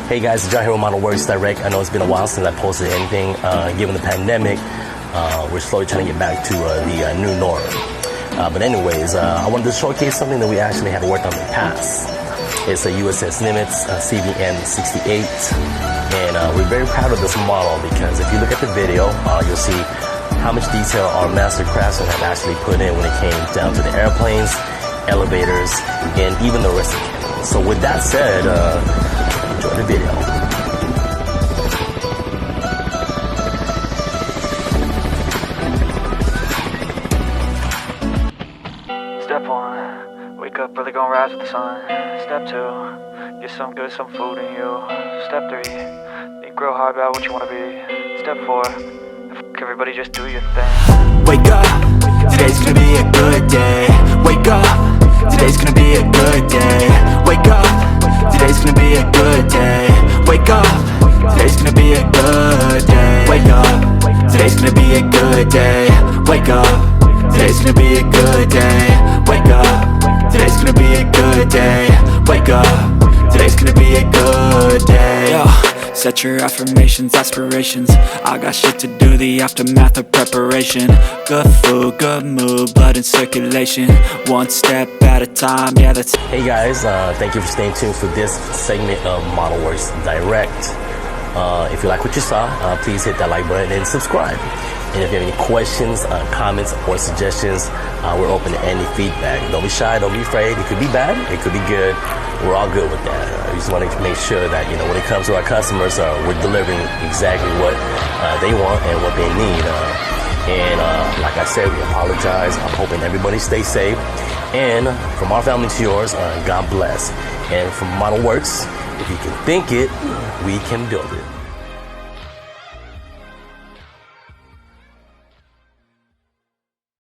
Hey guys, it's John here with Modelworks Direct. I know it's been a while since I posted anything. Given the pandemic, we're slowly trying to get back to the new norm. But anyways, I wanted to showcase something that we actually had worked on in the past. It's a USS Nimitz CVN 68, and we're very proud of this model because if you look at the video, you'll see how much detail our master craftsmen have actually put in when it came down to the airplanes, elevators, and even the rest of it. So with that said, enjoy the video. Step 1, wake up early, gonna rise with the sun. Step 2, get some good, some food in you. Step 3, think real hard about what you wanna be. Step 4, everybody just do your thing. Wake up, today's gonna be a good day. Wake up, today's gonna be a good day. Wake up, today's gonna be a good day. Wake up, today's gonna be a good day. Wake up, today's gonna be a good day. Wake up, today's gonna be a good day. Wake up, today's gonna be a good day. Wake up, today's gonna be a good day. Yo, set your affirmations, aspirations. I got shit to do, the aftermath of preparation. Good food, good mood, blood in circulation. One step at a time, yeah, that's... Hey guys, thank you for staying tuned for this segment of Modelworks Direct. If you like what you saw, please hit that like button and subscribe. And if you have any questions, comments, or suggestions, we're open to any feedback. Don't be shy, don't be afraid. It could be bad, it could be good. We're all good with that. We just want to make sure that, you know, when it comes to our customers, we're delivering exactly what they want and what they need. And like I said, we apologize. I'm hoping everybody stays safe. And from our family to yours, God bless. And from Modelworks, if you can think it, we can build it.